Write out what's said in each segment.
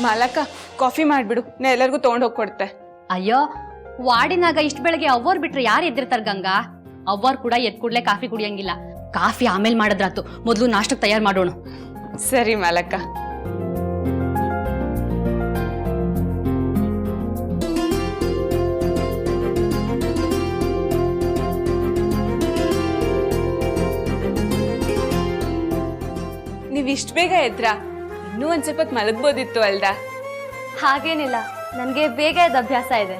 ಮಾಲಕ coffee ಮಾಡ್ಬಿಡು, ನಾ ಎಲ್ಲರಿಗೂ ತಗೊಂಡ್ ಹೋಗಿ ಕೊಡ್ತೆ. ಅಯ್ಯೋ, ವಾರ್ಡಿನಾಗ ಇಷ್ಟ ಬೆಳಗ್ಗೆ ಅವ್ವರ್ ಬಿಟ್ರೆ ಯಾರು ಎದ್ದಿರ್ತಾರ ಗಂಗಾ? ಅವ್ವರ್ ಕೂಡ ಎದ್ ಕೂಡ್ಲೆ ಕಾಫಿ ಕುಡಿಯಂಗಿಲ್ಲ. ಕಾಫಿ ಆಮೇಲೆ ಮಾಡಿದ್ರಾತು, ಮೊದ್ಲು ನಾಷ್ಟಕ್ಕೆ ತಯಾರು ಮಾಡೋಣ. ಸರಿ ಮಾಲಕ. ನೀವ್ ಇಷ್ಟ ಬೇಗ ಎದ್ರಾ? ಇನ್ನೂ ಒಂದ್ ಸ್ವಲ್ಪ ಹೊತ್ತು ಮಲಗ್ಬೋದಿತ್ತು ಅಲ್ದಾ? ಹಾಗೇನಿಲ್ಲ, ನನಗೆ ಬೇಗ ಎದ್ದ ಅಭ್ಯಾಸ ಇದೆ.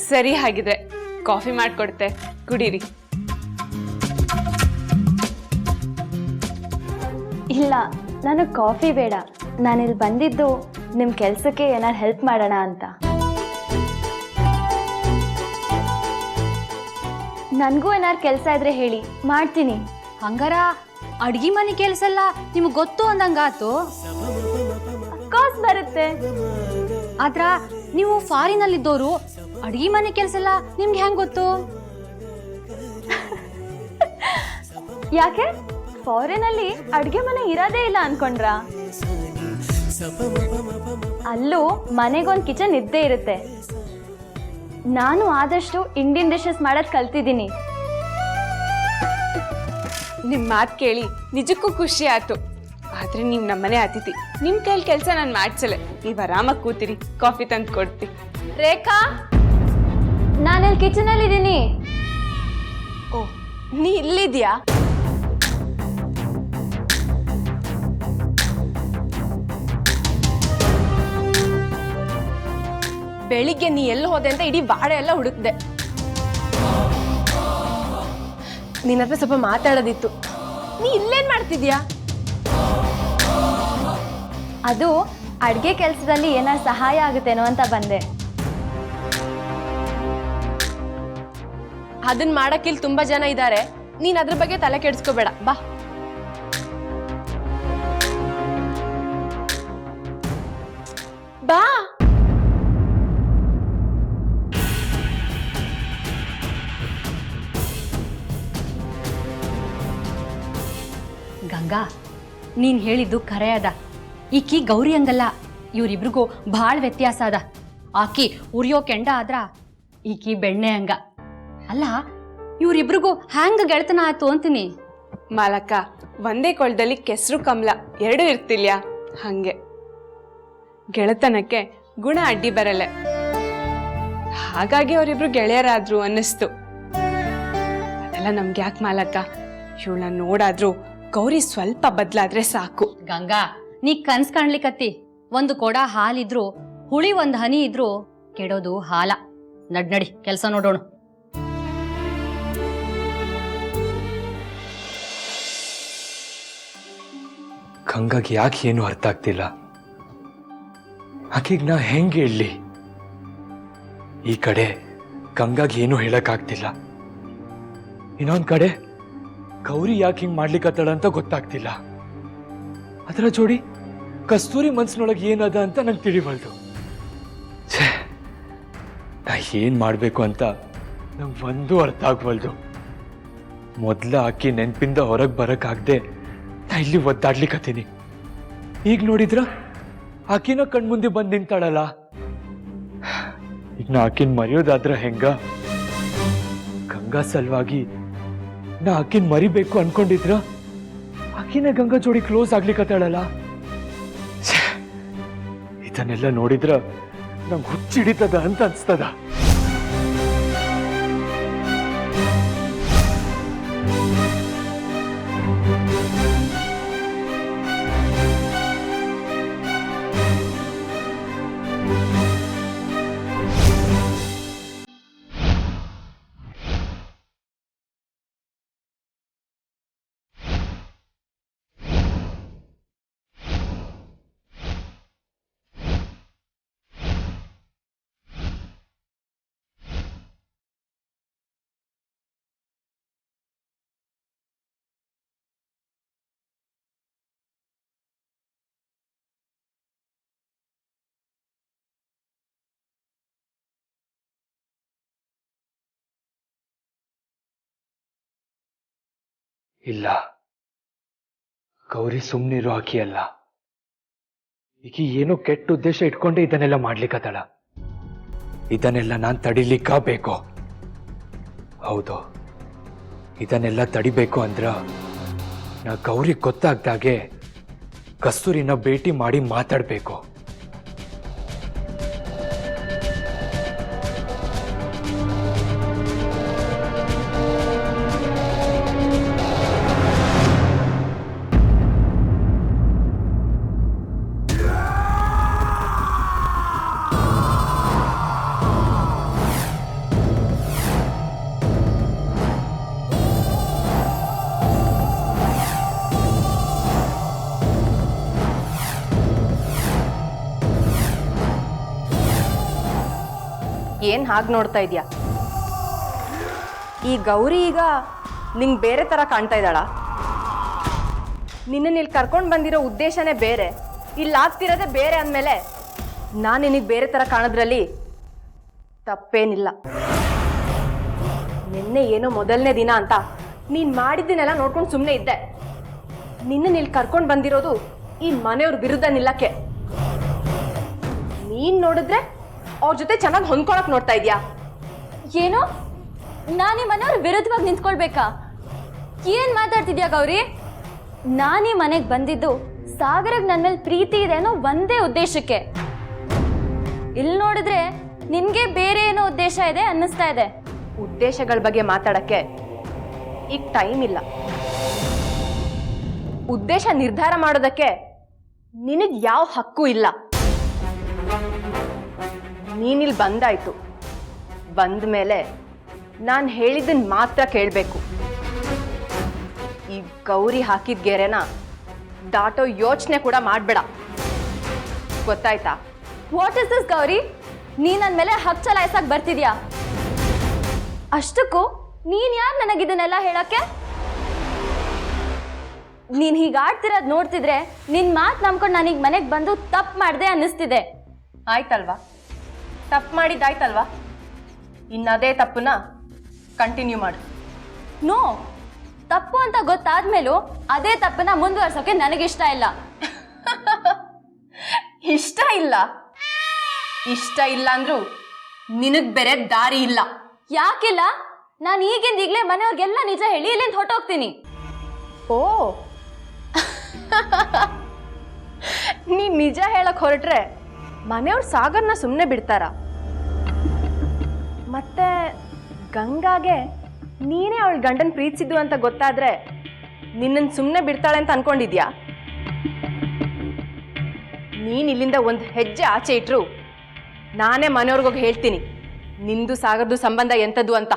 ಸರಿ, ಹಾಗಿದ್ರೆ ಕಾಫಿ ಮಾಡ್ಕೊಡ್ತೆ, ಕುಡೀರಿ. ಇಲ್ಲ, ನನಗೆ ಕಾಫಿ ಬೇಡ. ನಾನಿಲ್ಲಿ ಬಂದಿದ್ದು ನಿಮ್ಮ ಕೆಲಸಕ್ಕೆ ಏನಾರು ಹೆಲ್ಪ್ ಮಾಡೋಣ ಅಂತ. ನನಗೂ ಏನಾರು ಕೆಲಸ ಇದ್ರೆ ಹೇಳಿ, ಮಾಡ್ತೀನಿ. ಹಂಗಾರ ಅಡ್ಗಿ ಮನೆ ಕೆಲ್ಸ ಎಲ್ಲ ನಿಮ್ಗೆ ಗೊತ್ತು ಅಂದಂಗಾತು. ಕಾಸ್ ಬರುತ್ತೆ. ಆದ್ರ ನೀವು ಫಾರಿನಲ್ಲಿದ್ದೋರು, ಅಡ್ಗಿ ಮನೆ ಕೆಲ್ಸ ಎಲ್ಲ ನಿಮ್ಗೆ ಹೆಂಗ್ ಗೊತ್ತು? ಯಾಕೆ ಫಾರಿನಲ್ಲಿ ಅಡ್ಗೆ ಮನೆ ಇರೋದೇ ಇಲ್ಲ ಅನ್ಕೊಂಡ್ರ? ಅಲ್ಲೂ ಮನೆಗೊಂದು ಕಿಚನ್ ಇದ್ದೇ ಇರುತ್ತೆ. ನಾನು ಆದಷ್ಟು ಇಂಡಿಯನ್ ಡಿಶಸ್ ಮಾಡೋದು ಕಲ್ತಿದ್ದೀನಿ. ನಿಮ್ ಮಾತು ಕೇಳಿ ನಿಜಕ್ಕೂ ಖುಷಿ ಆಯ್ತು. ಆದ್ರೆ ನೀವ್ ನಮ್ಮನೆ ಅತಿಥಿ, ನಿಮ್ ಕೈಲಿ ಕೆಲಸ ನಾನು ಮಾಡ್ಸಲೆ. ನೀವ್ ಆರಾಮಾಗಿ ಕೂತಿರಿ, ಕಾಫಿ ತಂದು ಕೊಡ್ತಿ. ರೇಖಾ, ನಾನಿಲ್ಲಿ ಕಿಚನಲ್ಲಿ ಇದ್ದೀನಿ. ಓ, ನೀ ಇಲ್ಲಿದ್ಯಾ? ಬೆಳಿಗ್ಗೆ ನೀ ಎಲ್ಲಿ ಹೋದೆ ಅಂತ ಇಡೀ ಬಾಡೆ ಎಲ್ಲ ಹುಡುಕ್ದೆ. ನಿನ್ನ ಹತ್ರ ಸ್ವಲ್ಪ ಮಾತಾಡೋದಿತ್ತು. ನೀ ಇಲ್ಲೇನ್ ಮಾಡ್ತಿದ್ಯಾ? ಅದು ಅಡ್ಗೆ ಕೆಲಸದಲ್ಲಿ ಏನಾರು ಸಹಾಯ ಆಗುತ್ತೇನೋ ಅಂತ ಬಂದೆ. ಅದನ್ನ ಮಾಡಕ್ಕೆ ಇಲ್ಲಿ ತುಂಬಾ ಜನ ಇದ್ದಾರೆ. ನೀನ್ ಅದ್ರ ಬಗ್ಗೆ ತಲೆ ಕೆಡಿಸ್ಕೋಬೇಡ, ಬಾ. ಬಾ. ಗಂಗಾ, ನೀನ್ ಹೇಳಿದ್ದು ಖರೆ ಅದ. ಈಕಿ ಗೌರಿ ಹಂಗಲ್ಲ, ಇವ್ರಿಬ್ರಿಗೂ ಭಾಳ ವ್ಯತ್ಯಾಸ ಅದ. ಆಕಿ ಉರಿಯೋ ಕೆಂಡ ಆದ್ರ ಈಕಿ ಬೆಣ್ಣೆ ಹಂಗ. ಅಲ್ಲ, ಇವ್ರಿಬ್ರಿಗೂ ಹ್ಯಾಂಗ ಗೆಳತನ ಆಯ್ತು ಅಂತೀನಿ. ಮಾಲಕ, ಒಂದೇ ಕೊಳದಲ್ಲಿ ಕೆಸರು ಕಮಲ ಎರಡೂ ಇರ್ತಿಲ್ಯಾ? ಹಂಗೆ ಗೆಳತನಕ್ಕೆ ಗುಣ ಅಡ್ಡಿ ಬರಲ್ಲ. ಹಾಗಾಗಿ ಅವರಿಬ್ರು ಗೆಳೆಯರಾದ್ರು ಅನ್ನಿಸ್ತು. ಅದೆಲ್ಲ ನಮ್ಗೆ ಯಾಕೆ ಮಾಲಕ? ಇವಳನ್ನ ನೋಡಾದ್ರೂ ಗೌರಿ ಸ್ವಲ್ಪ ಬದ್ಲಾದ್ರೆ ಸಾಕು. ಗಂಗಾ, ನೀ ಕನ್ಸ್ ಕಾಣ್ಲಿಕತ್ತಿ. ಒಂದು ಕೊಡ ಹಾಲಿದ್ರು, ಹುಳಿ ಒಂದ್ ಹನಿ ಇದ್ರು ಕೆಡೋದು ಹಾಲ. ನಡಿ ಕೆಲಸ ನೋಡೋಣ. ಗಂಗಾಗೆ ಯಾಕೆ ಏನು ಅರ್ಥ ಆಗ್ತಿಲ್ಲ. ಆಕೆಗೆ ನಾ ಹೆಂಗೆ ಹೇಳಲಿ? ಈ ಕಡೆ ಗಂಗಾಗೆ ಏನು ಹೇಳಕ್ಕಾಗ್ತಿಲ್ಲ, ಇನ್ನೊಂದ್ ಕಡೆ ಗೌರಿ ಯಾಕೆ ಹಿಂಗ್ ಮಾಡ್ಲಿಕ್ಕತ್ತಳ ಅಂತ ಗೊತ್ತಾಗ್ತಿಲ್ಲ. ಅದರ ಜೋಡಿ ಕಸ್ತೂರಿ ಮನ್ಸಿನೊಳಗೆ ಏನದ ಅಂತ ನಂಗೆ ತಿಳಿಬಲ್ದು. ನಾ ಏನ್ ಮಾಡ್ಬೇಕು ಅಂತ ನಂಗೆ ಒಂದೂ ಅರ್ಥ ಆಗ್ಬಲ್ದು. ಮೊದ್ಲ ಆಕಿ ನೆನ್ಪಿಂದ ಹೊರಗೆ ಬರಕ್ಕಾಗ್ದೆ ನಾ ಇಲ್ಲಿ ಒದ್ದಾಡ್ಲಿಕ್ಕತ್ತೀನಿ. ಈಗ ನೋಡಿದ್ರ ಆಕಿನ ಕಣ್ಮುಂದೆ ಬಂದು ನಿಂತಾಳಲ್ಲ. ಈಗ ನಾ ಆಕಿನ್ ಮರೆಯೋದಾದ್ರ ಹೆಂಗ? ಗಂಗಾ ಸಲುವಾಗಿ ನಾ ಆಕಿನ್ ಮರಿಬೇಕು ಅನ್ಕೊಂಡಿದ್ರ ಆಕಿನ ಗಂಗಾ ಜೋಡಿ ಕ್ಲೋಸ್ ಆಗ್ಲಿಕ್ಕತ್ತಾಳಲ್ಲ. ಇದನ್ನೆಲ್ಲ ನೋಡಿದ್ರ ನಂಗೆ ಹುಚ್ಚಿಡಿತದ ಅಂತ ಅನ್ಸ್ತದ. ಇಲ್ಲ, ಗೌರಿ ಸುಮ್ಮನಿರೋ ಆಕಿ ಅಲ್ಲ. ಈಗ ಏನು ಕೆಟ್ಟ ಉದ್ದೇಶ ಇಟ್ಕೊಂಡೆ ಇದನ್ನೆಲ್ಲ ಮಾಡ್ಲಿಕ್ಕತ್ತಳ. ಇದನ್ನೆಲ್ಲ ನಾನು ತಡಿಲಿಕ್ಕಬೇಕು. ಹೌದು, ಇದನ್ನೆಲ್ಲ ತಡಿಬೇಕು ಅಂದ್ರ ನಾ ಗೌರಿ ಗೊತ್ತಾಗ್ದಾಗೆ ಕಸ್ತೂರಿನ ಭೇಟಿ ಮಾಡಿ ಮಾತಾಡ್ಬೇಕು. ಏನ್ ಹಾಗೆ ನೋಡ್ತಾ ಇದೀಯಾ? ಈ ಗೌರಿ ಈಗ ನಿಂಗೆ ಬೇರೆ ತರ ಕಾಣ್ತಾ ಇದ್ದಾಳ? ನಿನ್ನ ಇಲ್ಲಿ ಕರ್ಕೊಂಡು ಬಂದಿರೋ ಉದ್ದೇಶನೇ ಬೇರೆ, ಇಲ್ಲಿ ಆಗ್ತಿರೋದೇ ಬೇರೆ ಅಂದಮೇಲೆ ನಾನು ನಿನಗೆ ಬೇರೆ ತರ ಕಾಣೋದ್ರಲ್ಲಿ ತಪ್ಪೇನಿಲ್ಲ. ನಿನ್ನೆ ಏನೋ ಮೊದಲನೇ ದಿನ ಅಂತ ನೀನ್ ಮಾಡಿದ್ದನ್ನೆಲ್ಲ ನೋಡ್ಕೊಂಡು ಸುಮ್ಮನೆ ಇದ್ದೆ. ನಿನ್ನ ಇಲ್ಲಿ ಕರ್ಕೊಂಡು ಬಂದಿರೋದು ಈ ಮನೆಯವ್ರ ವಿರುದ್ಧ ನಿಲ್ಲಕ್ಕೆ. ನೀನ್ ನೋಡಿದ್ರೆ ಅವ್ರ ಜೊತೆ ಚೆನ್ನಾಗಿ ಹೊಂದ್ಕೊಳಕ್ ನೋಡ್ತಾ ಇದ್ಯಾ? ಏನು? ನಾನೀ ಮನೆಯವ್ರ ವಿರುದ್ಧವಾಗಿ ನಿಂತ್ಕೊಳ್ಬೇಕಾ? ಏನ್ ಮಾತಾಡ್ತಿದ್ಯಾ ಗೌರಿ? ನಾನೀ ಮನೆಗೆ ಬಂದಿದ್ದು ಸಾಗರಗ್ ನನ್ನ ಮೇಲೆ ಪ್ರೀತಿ ಇದೆ ಅನ್ನೋ ಒಂದೇ ಉದ್ದೇಶಕ್ಕೆ. ಇಲ್ಲಿ ನೋಡಿದ್ರೆ ನಿನ್ಗೆ ಬೇರೆ ಏನೋ ಉದ್ದೇಶ ಇದೆ ಅನ್ನಿಸ್ತಾ ಇದೆ. ಉದ್ದೇಶಗಳ ಬಗ್ಗೆ ಮಾತಾಡಕ್ಕೆ ಈಗ ಟೈಮ್ ಇಲ್ಲ. ಉದ್ದೇಶ ನಿರ್ಧಾರ ಮಾಡೋದಕ್ಕೆ ನಿನಗೆ ಯಾವ ಹಕ್ಕು ಇಲ್ಲ. ನೀನಿಲ್ಲಿ ಬಂದಾಯ್ತು, ಬಂದ ಮೇಲೆ ನಾನು ಹೇಳಿದ್ದನ್ನು ಮಾತ್ರ ಕೇಳಬೇಕು. ಈ ಗೌರಿ ಹಾಕಿದ ಗೆರೆನ ದಾಟೋ ಯೋಚನೆ ಕೂಡ ಮಾಡಬೇಡ, ಗೊತ್ತಾಯ್ತಾ? What is this Gauri? ನೀ ನನ್ನ ಮೇಲೆ ಹಕ್ ಚಲಾಯಿಸಕ್ ಬರ್ತಿದ್ಯಾ? ಅಷ್ಟಕ್ಕೂ ನೀನ್ ಯಾರು ನನಗಿದನ್ನೆಲ್ಲ ಹೇಳಕ್ಕೆ? ನೀನ್ ಹೀಗಾಡ್ತಿರೋದ್ ನೋಡ್ತಿದ್ರೆ ನಿನ್ ಮಾತು ನಂಬ್ಕೊಂಡು ನಾನೀಗ ಮನೆಗೆ ಬಂದು ತಪ್ಪು ಮಾಡ್ದೆ ಅನ್ನಿಸ್ತಿದೆ. ಆಯ್ತಲ್ವಾ? ತಪ್ಪು ಮಾಡಿದ್ದಾಯ್ತಲ್ವಾ? ಇನ್ನದೇ ತಪ್ಪನ್ನ ಕಂಟಿನ್ಯೂ ಮಾಡು. ನೋ, ತಪ್ಪು ಅಂತ ಗೊತ್ತಾದ್ಮೇಲೂ ಅದೇ ತಪ್ಪನ್ನ ಮುಂದುವರ್ಸೋಕೆ ನನಗಿಷ್ಟ ಇಲ್ಲ. ಇಷ್ಟ ಇಲ್ಲ? ಇಷ್ಟ ಇಲ್ಲ ಅಂದ್ರೂ ನಿನಗ್ ಬೇರೆ ದಾರಿ ಇಲ್ಲ. ಯಾಕಿಲ್ಲ? ನಾನು ಈಗಿಂದೀಗ್ಲೇ ಮನೆಯವ್ರಿಗೆಲ್ಲ ನಿಜ ಹೇಳಿ ಇಲ್ಲಿಂದ ಹೊಟ್ಟೋಗ್ತೀನಿ. ಓ, ನೀ ನಿಜ ಹೇಳಕ್ ಹೊರಟ್ರೆ ಮನೆಯವ್ರು ಸಾಗರ್ನ ಸುಮ್ಮನೆ ಬಿಡ್ತಾರ? ಮತ್ತೆ ಗಂಗಾಗೆ ನೀನೇ ಅವಳ ಗಂಡನ್ ಪ್ರೀತಿಸಿದ್ದು ಅಂತ ಗೊತ್ತಾದ್ರೆ ನಿನ್ನನ್ನು ಸುಮ್ಮನೆ ಬಿಡ್ತಾಳೆ ಅಂತ ಅನ್ಕೊಂಡಿದ್ಯಾ? ನೀನ್ ಇಲ್ಲಿಂದ ಒಂದು ಹೆಜ್ಜೆ ಆಚೆ ಇಟ್ರು ನಾನೇ ಮನೆಯವ್ರಿಗೋಗಿ ಹೇಳ್ತೀನಿ ನಿಂದು ಸಾಗರ್ದು ಸಂಬಂಧ ಎಂಥದ್ದು ಅಂತ.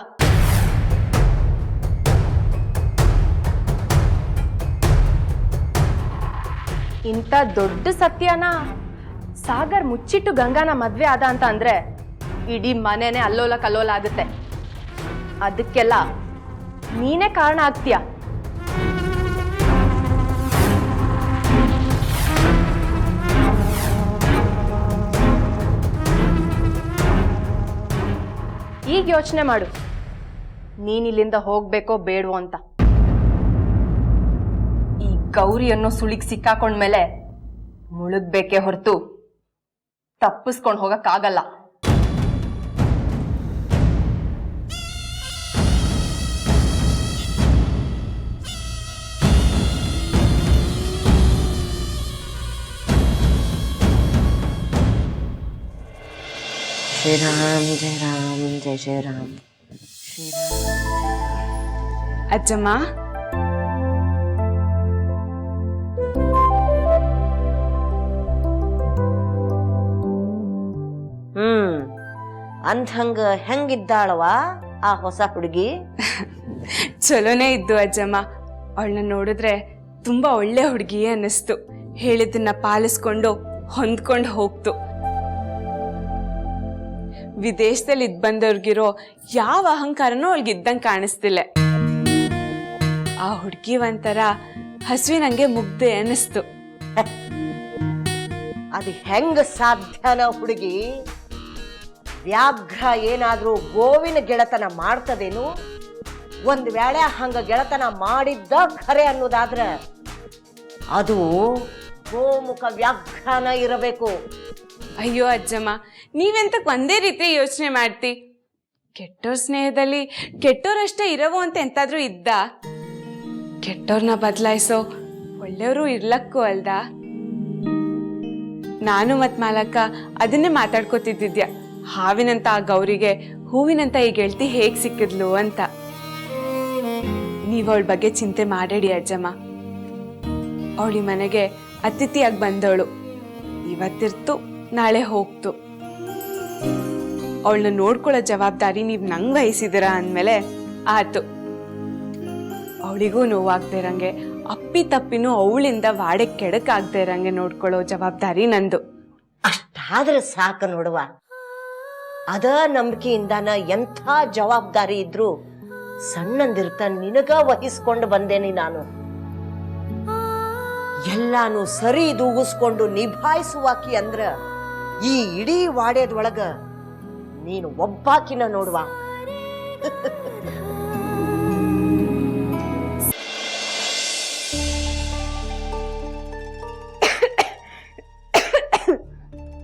ಇಂಥ ದೊಡ್ಡ ಸತ್ಯನ ಸಾಗರ್ ಮುಚ್ಚಿಟ್ಟು ಗಂಗಾನ ಮದ್ವೆ ಆದ ಅಂತ ಅಂದ್ರೆ ಇಡೀ ಮನೆನೇ ಅಲ್ಲೋಲ ಕಲ್ಲೋಲ ಆಗುತ್ತೆ. ಅದಕ್ಕೆಲ್ಲ ನೀನೇ ಕಾರಣ ಆಗ್ತೀಯ. ಈಗ ಯೋಚನೆ ಮಾಡು, ನೀನಿಲ್ಲಿಂದ ಹೋಗ್ಬೇಕೋ ಬೇಡವೋ ಅಂತ. ಈ ಗೌರಿ ಅನ್ನೋ ಸುಳಿಗೆ ಸಿಕ್ಕಾಕೊಂಡ್ಮೇಲೆ ಮುಳುಗ್ಬೇಕೇ ಹೊರತು ತಪ್ಪಿಸ್ಕೊಂಡು ಹೋಗಕ್ಕಾಗಲ್ಲ. श्री राम जय राम जय जय राम श्री राम। ಅಜ್ಜಮ್ಮ, ಅಂದ್ಹಂಗ ಹೆಂಗಿದ್ದಾಳವ ಆ ಹೊಸ ಹುಡುಗಿ? ಚಲೋನೇ ಇದ್ದು ಅಜ್ಜಮ್ಮ. ಅವಳನ್ನ ನೋಡಿದ್ರೆ ತುಂಬಾ ಒಳ್ಳೆ ಹುಡುಗಿ ಅನ್ನಿಸ್ತು. ಹೇಳಿದ್ದನ್ನ ಪಾಲಿಸ್ಕೊಂಡು ಹೊಂದ್ಕೊಂಡು ಹೋಗ್ತು. ವಿದೇಶದಲ್ಲಿ ಇದ್ ಬಂದವ್ರಿಗಿರೋ ಯಾವ ಅಹಂಕಾರನೂ ಅವಳಿಗಿದ್ದಂಗೆ ಕಾಣಿಸ್ತಿಲ್ಲ. ಆ ಹುಡುಗಿ ಒಂಥರ ಹಸುವಿನಂಗೆ ಮುಗ್ದೆ ಅನ್ನಿಸ್ತು. ಅದು ಹೆಂಗ ಸಾಧ್ಯನ ಹುಡುಗಿ? ವ್ಯಾಘ್ರ ಏನಾದ್ರೂ ಗೋವಿನ ಗೆಳತನ ಮಾಡ್ತದೇನು? ಒಂದ್ ವೇಳೆ ಹಂಗ ಗೆಳತನ ಮಾಡಿದ್ದ ಖರೆ ಅನ್ನೋದಾದ್ರ ಅದು ಗೋಮುಖ ವ್ಯಾಖ್ಯಾನ ಇರಬೇಕು. ಅಯ್ಯೋ ಅಜ್ಜಮ್ಮ, ನೀವೆಂತಕ್ಕೆ ಒಂದೇ ರೀತಿ ಯೋಚನೆ ಮಾಡ್ತಿ? ಕೆಟ್ಟೋರ್ ಸ್ನೇಹದಲ್ಲಿ ಕೆಟ್ಟೋರಷ್ಟೇ ಇರವು ಅಂತ ಎಂತಾದ್ರೂ ಇದ್ದ? ಕೆಟ್ಟೋರ್ನ ಬದಲಾಯಿಸೋ ಒಳ್ಳೆಯವರು ಇರ್ಲಕ್ಕೂ ಅಲ್ದ? ನಾನು ಮತ್ ಮಾಲಕ್ಕ ಅದನ್ನೇ ಮಾತಾಡ್ಕೋತಿದ್ದಿದ್ಯ. ಹಾವಿನಂತ ಆ ಗೌರಿಗೆ ಹೂವಿನಂತ ಈ ಗೆಳತಿ ಹೇಗ್ ಸಿಕ್ಕಿದ್ಲು ಅಂತ. ನೀವ್ ಅವಳ ಬಗ್ಗೆ ಚಿಂತೆ ಮಾಡೇಡಿ ಅಜ್ಜಮ್ಮ. ಅವಳಿ ಮನೆಗೆ ಅತಿಥಿಯಾಗಿ ಬಂದವಳು. ಇವತ್ತಿರ್ತು, ನಾಳೆ ಹೋಗ್ತು. ಅವಳನ್ನ ನೋಡ್ಕೊಳ್ಳೋ ಜವಾಬ್ದಾರಿ ನೀವ್ ನಂಗ್ ವಹಿಸಿದಿರ ಅಂದ್ಮೇಲೆ ಆತು. ಅವಳಿಗೂ ನೋವಾಗ್ದೇ ಇರಂಗೆ, ಅಪ್ಪಿ ತಪ್ಪಿನೂ ಅವಳಿಂದ ವಾಡೆ ಕೆಡಕಾಗ್ದೇ ಇರಂಗೆ ನೋಡ್ಕೊಳ್ಳೋ ಜವಾಬ್ದಾರಿ ನಂದು. ಅಷ್ಟಾದ್ರೆ ಸಾಕು ನೋಡುವ. ಅದ ನಂಬಿಕೆಯಿಂದಾನ ಎಂಥ ಜವಾಬ್ದಾರಿ ಇದ್ರು ಸಣ್ಣಂದಿರ್ತ ನಿನಗ ವಹಿಸ್ಕೊಂಡು ಬಂದೇನಿ ನಾನು. ಎಲ್ಲಾನು ಸರಿ ದೂಗಿಸ್ಕೊಂಡು ನಿಭಾಯಿಸುವಾಕಿ ಅಂದ್ರ ಈ ಇಡೀ ವಾಡ್ಯದೊಳಗ ನೀನು ಒಬ್ಬಾಕಿನ ನೋಡುವ.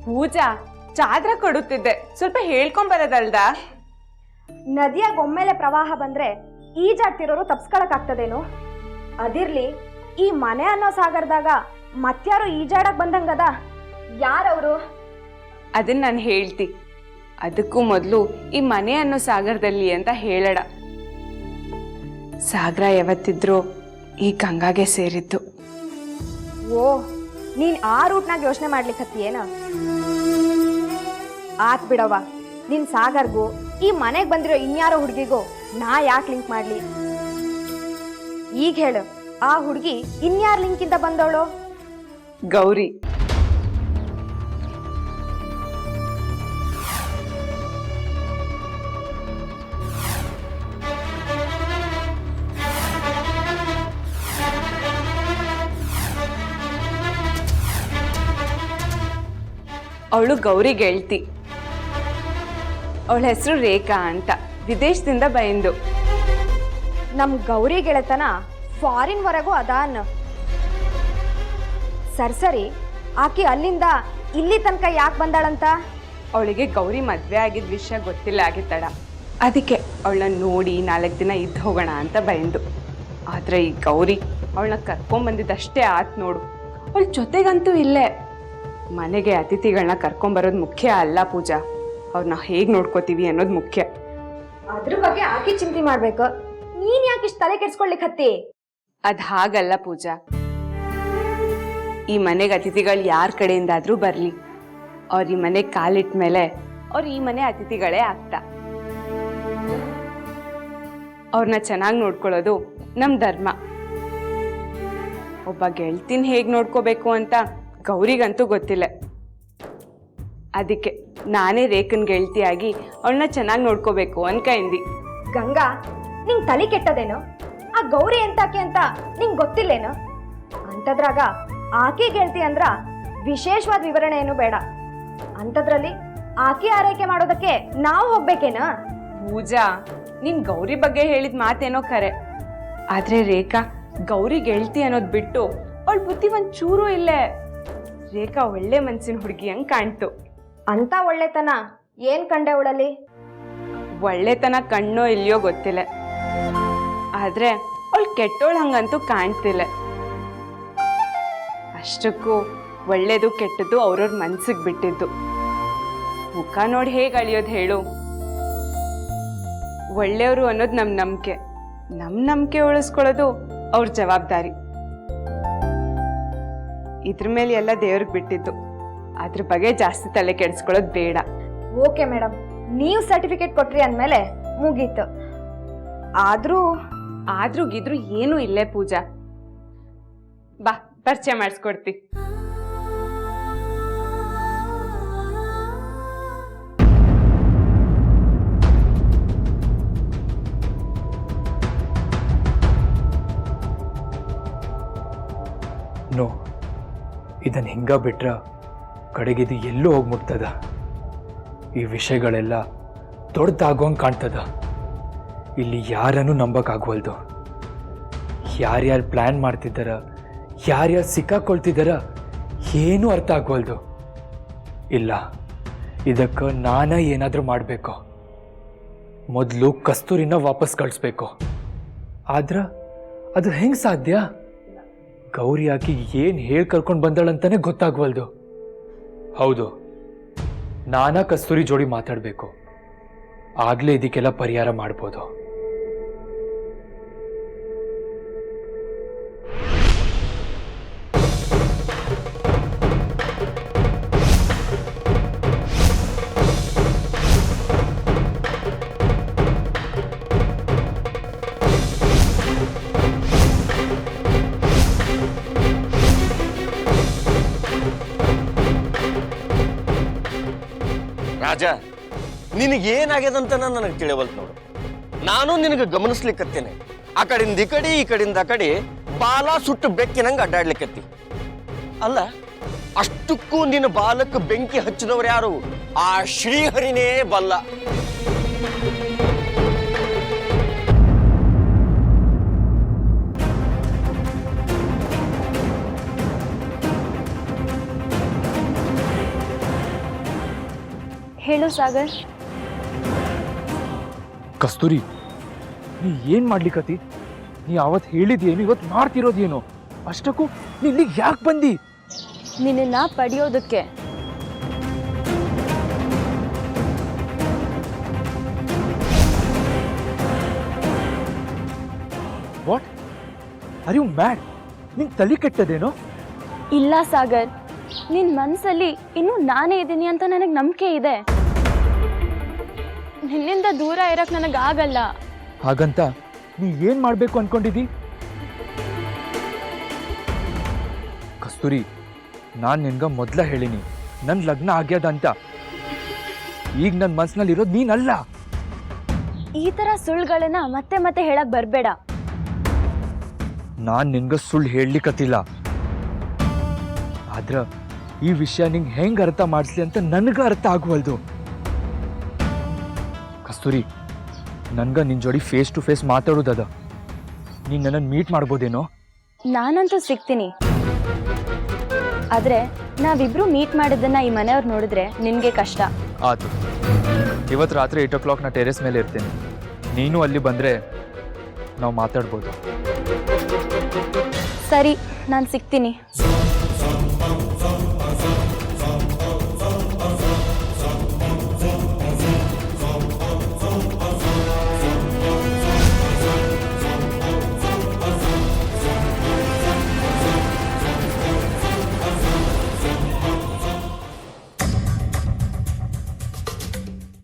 ಪೂಜಾ, ಚಾದ್ರ ಕೊಡುತ್ತಿದ್ದೆ, ಸ್ವಲ್ಪ ಹೇಳ್ಕೊಂಬರೋದಲ್ದ? ನದಿಯಾಗ ಒಮ್ಮೆಲೆ ಪ್ರವಾಹ ಬಂದ್ರೆ ಈಜಾಡ್ತಿರೋರು ತಪ್ಸ್ಕೊಳಕ್ಕಾಗ್ತದೇನು? ಅದಿರ್ಲಿ, ಈ ಮನೆ ಅನ್ನೋ ಸಾಗರದಾಗ ಮತ್ಯಾರು ಈಜಾಡಕ್ ಬಂದಂಗದ? ಯಾರವರು? ಅದನ್ನ ನಾನು ಹೇಳ್ತಿ. ಅದಕ್ಕೂ ಮೊದಲು ಈ ಮನೆ ಅನ್ನೋ ಸಾಗರದಲ್ಲಿ ಅಂತ ಹೇಳಡ. ಸಾಗರ ಯಾವತ್ತಿದ್ರು ಈ ಗಂಗಾಗೆ ಸೇರಿತ್ತು. ಓ, ನೀನ್ ಆ ರೂಟ್ನಾಗ ಯೋಚನೆ ಮಾಡ್ಲಿಕ್ಕತ್ತೀಯೇನ? ಆತ್ ಬಿಡವ, ನಿನ್ ಸಾಗರ್ಗೂ ಈ ಮನೆಗ್ ಬಂದಿರೋ ಇನ್ಯಾರೋ ಹುಡುಗಿಗೂ ನಾ ಯಾಕೆ ಲಿಂಕ್ ಮಾಡ್ಲಿ? ಈಗ ಹೇಳು, ಆ ಹುಡುಗಿ ಇನ್ಯಾರ ಲಿಂಕಿಂದ ಬಂದವಳು? ಗೌರಿ. ಅವಳು ಗೌರಿ ಗೆಳ್ತಿ. ಅವಳ ಹೆಸರು ರೇಖಾ ಅಂತ, ವಿದೇಶದಿಂದ ಬಂದು. ನಮ್ ಗೌರಿ ಗೆಳೆತನ ಫಾರಿನ್ ವರೆಗೂ ಅದಾನ್. ಸರಿ, ಆಕಿ ಅಲ್ಲಿಂದ ಇಲ್ಲಿ ತನಕ ಯಾಕೆ ಬಂದಾಳಂತ? ಅವಳಿಗೆ ಗೌರಿ ಮದ್ವೆ ಆಗಿದ್ದ ವಿಷಯ ಗೊತ್ತಿಲ್ಲ ಆಗಿತ್ತಡ. ಅದಕ್ಕೆ ಅವಳನ್ನ ನೋಡಿ 4 ದಿನ ಇದ್ದು ಹೋಗೋಣ ಅಂತ ಬಂದು. ಆದ್ರೆ ಈ ಗೌರಿ ಅವಳನ್ನ ಕರ್ಕೊಂಬಂದಿದ್ದಷ್ಟೇ ಆತ್ ನೋಡು. ಅವಳ ಜೊತೆಗಂತೂ ಇಲ್ಲೇ. ಮನೆಗೆ ಅತಿಥಿಗಳನ್ನ ಕರ್ಕೊಂಬರೋದು ಮುಖ್ಯ ಅಲ್ಲ ಪೂಜಾ, ಅವ್ರನ್ನ ಹೇಗ್ ನೋಡ್ಕೋತೀವಿ ಅನ್ನೋದು ಮುಖ್ಯ. ಅದ್ರ ಬಗ್ಗೆ ಆಕಿ ಚಿಂತೆ ಮಾಡ್ಬೇಕು, ನೀನ್ ಯಾಕೆ ಇಷ್ಟ ತಲೆ ಕೆಡ್ಸ್ಕೊಳ್ಲಿಕ್ಕತ್ತಿ? ಅದ್ ಹಾಗಲ್ಲ ಪೂಜಾ. ಈ ಮನೆಗೆ ಅತಿಥಿಗಳು ಯಾರ ಕಡೆಯಿಂದಾದ್ರೂ ಬರ್ಲಿ, ಅವ್ರ ಈ ಮನೆಗೆ ಕಾಲಿಟ್ಟ ಮೇಲೆ ಅವ್ರ ಈ ಮನೆ ಅತಿಥಿಗಳೇ ಆಗ್ತಾ. ಅವ್ರನ್ನ ಚೆನ್ನಾಗಿ ನೋಡ್ಕೊಳ್ಳೋದು ನಮ್ ಧರ್ಮ. ಒಬ್ಬ ಗೆಳ್ತಿನ ಹೇಗ್ ನೋಡ್ಕೋಬೇಕು ಅಂತ ಗೌರಿಗಂತೂ ಗೊತ್ತಿಲ್ಲ. ಅದಕ್ಕೆ ನಾನೇ ರೇಖನ್ ಗೆಳ್ತಿಯಾಗಿ ಅವಳನ್ನ ಚೆನ್ನಾಗಿ ನೋಡ್ಕೋಬೇಕು ಅನ್ಕಂದಿ. ಗಂಗಾ, ನಿಂಗ್ ತಲೆ ಕೆಟ್ಟದೇನು? ಆ ಗೌರಿ ಎಂತಾಕೆ ಅಂತ ನಿಂಗ್ ಗೊತ್ತಿಲ್ಲೇನು? ಅಂತದ್ರಾಗ ಆಕೆ ಗೆಳ್ತಿ ಅಂದ್ರ ವಿಶೇಷವಾದ ವಿವರಣೆ ಏನು ಬೇಡ. ಅಂತದ್ರಲ್ಲಿ ಆಕೆ ಆರೈಕೆ ಮಾಡೋದಕ್ಕೆ ನಾವು ಹೋಗ್ಬೇಕೇನ? ಪೂಜಾ, ನೀನ್ ಗೌರಿ ಬಗ್ಗೆ ಹೇಳಿದ ಮಾತೇನೋ ಖರೆ. ಆದ್ರೆ ರೇಖಾ ಗೌರಿ ಗೆಳ್ತಿ ಅನ್ನೋದ್ ಬಿಟ್ಟು ಅವಳ ಬುದ್ಧಿ ಒಂಚೂರು ಇಲ್ಲೇ. ರೇಖಾ ಒಳ್ಳೆ ಮನ್ಸಿನ ಹುಡುಗಿ ಹಂಗ್ ಕಾಣ್ತು. ಅಂತ ಒಳ್ಳೆತನ ಏನ್ ಕಂಡೆ ಅವಳಲ್ಲಿ? ಒಳ್ಳೆತನ ಕಣ್ಣೋ ಇಲ್ಲಿಯೋ ಗೊತ್ತಿಲ್ಲ, ಆದ್ರೆ ಅವಳು ಕೆಟ್ಟೋಳ್ ಹಂಗಂತೂ ಕಾಣ್ತಿಲ್ಲ. ಅಷ್ಟಕ್ಕೂ ಒಳ್ಳೇದು ಕೆಟ್ಟದ್ದು ಅವ್ರವ್ರ ಮನ್ಸಿಗೆ ಬಿಟ್ಟಿದ್ದು. ಮುಖ ನೋಡಿ ಹೇಗೆ ಅಳಿಯೋದು ಹೇಳು? ಒಳ್ಳೆಯವರು ಅನ್ನೋದು ನಮ್ಮ ನಂಬಿಕೆ ಉಳಿಸ್ಕೊಳ್ಳೋದು ಅವ್ರ ಜವಾಬ್ದಾರಿ. ಇದ್ರ ಮೇಲೆ ಎಲ್ಲ ದೇವ್ರಿಗೆ ಬಿಟ್ಟಿದ್ದು. ಅದ್ರ ಬಗ್ಗೆ ಜಾಸ್ತಿ ತಲೆ ಕೆಡಿಸ್ಕೊಳ್ಳೋದು ಬೇಡ. ಓಕೆ ಮೇಡಮ್, ನೀವು ಸರ್ಟಿಫಿಕೇಟ್ ಕೊಟ್ರಿ ಅಂದಮೇಲೆ ಮುಗೀತು. ಆದ್ರೂ ಗಿದ್ರು ಏನೂ ಇಲ್ಲೇ ಪೂಜಾ. ಬಾ, ಪರಿಚಯ ಮಾಡಿಸ್ಕೊಡ್ತಿ. ನೋ, ಇದನ್ನು ಹಿಂಗ ಬಿಟ್ರ ಕಡೆಗಿದು ಎಲ್ಲೂ ಹೋಗಿ ಮುಟ್ತದ. ಈ ವಿಷಯಗಳೆಲ್ಲ ದೊಡ್ಡದಾಗೋಂಗೆ ಕಾಣ್ತದ. ಇಲ್ಲಿ ಯಾರನ್ನು ನಂಬಕ್ಕಾಗವಲ್ದು. ಯಾರ್ಯಾರು ಪ್ಲ್ಯಾನ್ ಮಾಡ್ತಿದ್ದಾರ, ಯಾರ್ಯಾರು ಸಿಕ್ಕಾಕೊಳ್ತಿದ್ದಾರ ಏನೂ ಅರ್ಥ ಆಗ್ವಲ್ದು. ಇಲ್ಲ, ಇದಕ್ಕೆ ನಾನ ಏನಾದರೂ ಮಾಡಬೇಕು. ಮೊದಲು ಕಸ್ತೂರಿನ ವಾಪಸ್ ಕಳಿಸ್ಬೇಕು. ಆದ್ರ ಅದು ಹೆಂಗ್ ಸಾಧ್ಯ? ಗೌರಿ ಆಕಿ ಏನ್ ಹೇಳಿ ಕರ್ಕೊಂಡು ಬಂದಳಂತಾನೆ ಗೊತ್ತಾಗ್ವಲ್ದು. ಹೌದು, ನಾನಾ ಕಸ್ತೂರಿ ಜೋಡಿ ಮಾತಾಡ್ಬೇಕು. ಆಗ್ಲೇ ಇದಕ್ಕೆಲ್ಲ ಪರಿಹಾರ ಮಾಡ್ಬೋದು. ರಾಜ, ನಿನಗೇನಾಗ್ಯದಂತ ನನಗೆ ತಿಳಿವಲ್ತು ನೋಡು. ನಾನು ನಿನಗೆ ಗಮನಿಸ್ಲಿಕ್ಕತ್ತೇನೆ. ಆ ಕಡೆಯಿಂದ ಈ ಕಡೆ, ಈ ಕಡೆಯಿಂದ ಆ ಕಡೆ ಬಾಲ ಸುಟ್ಟು ಬೆಕ್ಕಿನಂಗೆ ಅಡ್ಡಾಡ್ಲಿಕ್ಕತ್ತಿ. ಅಲ್ಲ, ಅಷ್ಟಕ್ಕೂ ನಿನ್ನ ಬಾಲಕ್ಕೆ ಬೆಂಕಿ ಹಚ್ಚಿದವ್ರು ಯಾರು? ಆ ಶ್ರೀಹರಿನೇ ಬಲ್ಲ. ಹೇಳು ಸಾಗರ್. ಕಸ್ತೂರಿ, ನೀ ಏನ್ ಮಾಡ್ಲಿಕ್ಕತಿ? ನೀ ಅವತ್ತು ಹೇಳಿದೇನು, ಇವತ್ತು ಮಾಡ್ತಿರೋದೇನು? ಅಷ್ಟಕ್ಕೂ ನೀ ಇಲ್ಲಿಗೆ ಯಾಕೆ ಬಂದಿ? ನಿನ್ನ ಪಡೆಯೋದಕ್ಕೆ. What are you mad? ನಿನ್ ತಲೆ ಕೆಟ್ಟದೇನೋ? ಇಲ್ಲ ಸಾಗರ್, ನಿನ್ ಮನ್ಸಲ್ಲಿ ಇನ್ನೂ ನಾನೇ ಇದ್ದೀನಿ ಅಂತ ನನಗೆ ನಂಬಿಕೆ ಇದೆ. ನಿನ್ನಿಂದ ದೂರ ಇರಕ್ ನನಗಾಗಲ್ಲ. ಹಾಗಂತ ನೀ ಏನ್ ಮಾಡ್ಬೇಕು ಅನ್ಕೊಂಡಿದ್ದಿ? ಕಸ್ತೂರಿ, ನಾನ್ ನಿನ್ಗ ಮೊದ್ಲ ಹೇಳಿನಿ ನನ್ ಲಗ್ನ ಆಗ್ಯದ ಅಂತ. ಈಗ ನನ್ ಮನ್ಸಿನಲ್ಲಿರೋದು ನೀನಲ್ಲ. ಈ ತರ ಸುಳ್ಳುಗಳನ್ನ ಮತ್ತೆ ಮತ್ತೆ ಹೇಳಕ್ ಬರ್ಬೇಡ. ನಾನ್ ನಿನ್ಗ ಸುಳ್ಳು ಹೇಳಲಿಕ್ಕತ್ತಿಲ್ಲ. ಆದ್ರ ಈ ವಿಷಯ ನಿಂಗೆ ಹೆಂಗ್ ಅರ್ಥ ಮಾಡಿಸ್ಲಿ ಅಂತ ನನ್ಗ ಅರ್ಥ ಆಗುವಲ್ದು. ಕಸ್ತೂರಿ, ನನ್ಗ ನಿನ್ ಜೋಡಿ ಫೇಸ್ ಟು ಫೇಸ್ ಮಾತಾಡೋದದ. ನೀನ್ ನನ್ನನ್ನು ಮೀಟ್ ಮಾಡ್ಬೋದೇನೋ? ನಾನಂತೂ ಸಿಗ್ತೀನಿ. ಆದ್ರೆ ನಾವಿಬ್ರು ಮೀಟ್ ಮಾಡಿದ್ದನ್ನ ಈ ಮನೆಯವ್ರು ನೋಡಿದ್ರೆ ನಿನ್ಗೆ ಕಷ್ಟ. ಆತು, ಇವತ್ತು ರಾತ್ರಿ 8 o'clock ನಾ ಟೆರೆಸ್ ಮೇಲೆ ಇರ್ತೇನೆ. ನೀನು ಅಲ್ಲಿ ಬಂದ್ರೆ ನಾವು ಮಾತಾಡ್ಬೋದು. ಸರಿ, ನಾನು ಸಿಗ್ತೀನಿ.